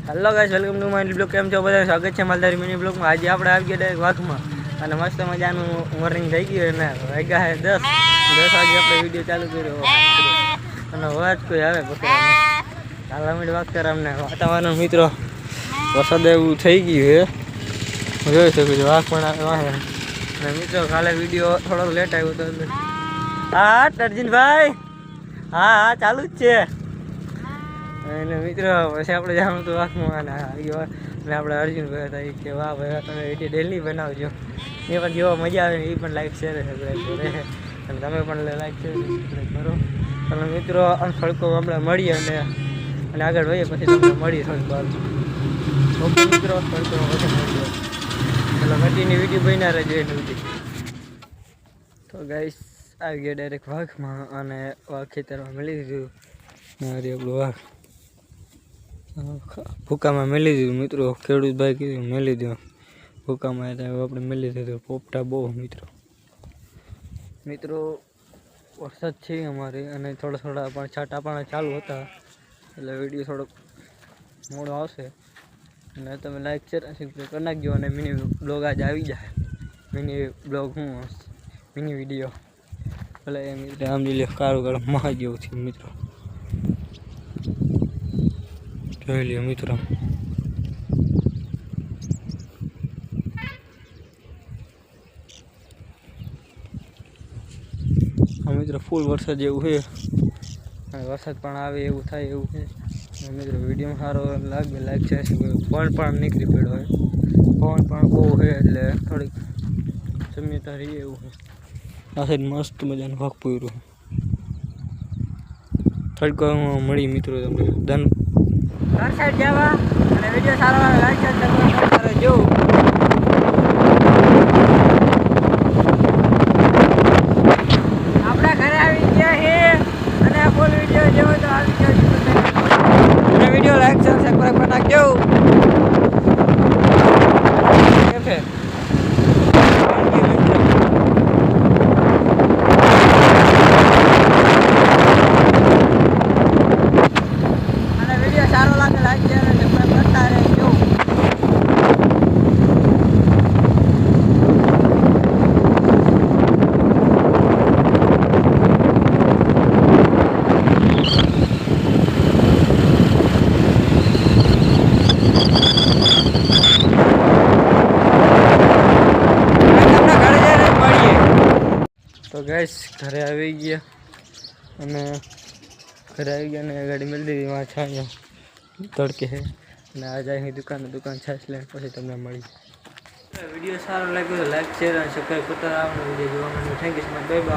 Hello guys, welcome to my blog. केम छो બધા? સ્વાગત છે માલધારી મિની બ્લોગમાં। આજે આપણે આવી ગયા ડાયરેક્ટ વાઘમાં અને મસ્ત મજાનું મોર્નિંગ થઈ ગયું અને વાગ્યા છે 10 વાગે આપણે વિડીયો ચાલુ કર્યો અને અવાજ કોઈ આવે બકરાનો ચાલા મિનિટ વાત કરે અમને વાતાવરણ મિત્રો વરસાદ એવું થઈ ગયું છે જોઈ શકો છો વાઘ પણ આવે અને મિત્રો કાલે વિડીયો થોડોક લેટ આવ્યો તો હા ટર્જનભાઈ હા ચાલુ જ છે અને મિત્રો પછી આપણે જવાનું તો વાઘમાં અને આપણે અર્જુનભાઈ હતા એ કે વાહ ભાઈ તમે વિડીયો ડેલી બનાવજો એ પણ જેવો મજા આવે ને એ પણ લાઈક શેર સબસ્ક્રાઈબ કરે અને તમે પણ લાઈક શેર સબસ્ક્રાઈબ કરો અને મિત્રો આમ ફળકો આપણે મળીએ અને આગળ વહીએ પછી તમને મળીએ થોડીક વાર ઓકે મિત્રો ફળકો પછી મળીએ એટલે મટીની વિડીયો બન્યા રહેજો એની વિડીયો તો ગાઈસ આવી ગયા ડાયરેક્ટ વાઘમાં અને વાઘ ખેતરમાં મળી દીધું મારી આપણું વાઘ ભૂકામાં મેલી દીધું મિત્રો ખેડૂત ભાઈ કીધું મેલી દો ભૂકામાં આપણે મેલી દીધું પોપટા બહુ મિત્રો વરસાદ છે અમારે અને થોડા પણ છાંટા પણ ચાલુ હતા એટલે વિડીયો થોડોક મોડો આવશે અને તમે લાઈક શેર સબસ્ક્રાઈબ કરી નાખજો અને મિની બ્લોગ આજ આવી જાય મિની બ્લોગ મિની વિડીયો એટલે એ મિત્રો આમ લ્યો કાળું મહા જેવું છે મિત્રો જોઈ લ્યો મિત્રો મિત્રો ફૂલ વરસાદ જેવું છે અને વરસાદ પણ આવે એવું થાય એવું છે મિત્રો વિડીયોમાં સારો લાગે લાઈક છે ફોન પણ નીકળી પડ્યો હોય ફોન પણ બહુ છે એટલે થોડીક સમ્યતા રહીએ એવું છે આ સાઈડ મસ્ત મજાનું ભાગ પૂર્યું થોડીક મળી મિત્રો તમને ધન ઘર સાઈડ જવા અને વિડીયો સારો આવે લાઈક છે સબસ્ક્રાઈબ જો આપણા ઘરે આવી ગયા છે અને ફૂલ વિડીયો જેવો તો આવી ગયો અને વિડીયો લાઈક છે સબસ્ક્રાઈબ કરી નાખજો કેમ છે સારો લાગે લાઈક શેર અને સબસ્ક્રાઈબ કરતા રહેજો તો ગાઈસ ઘરે આવી ગયા અને ગાડી મળી દીધી વहाँ छाया તડકે છે અને આ જાય દુકાન છાશ લઈને પછી તમને મળી વિડીયો સારો લાગ્યો તો લાઈક શેર અને સબસ્ક્રાઈબ કરતા આવવાનું વિડીયો જોવા માટે thank you so much bye bye.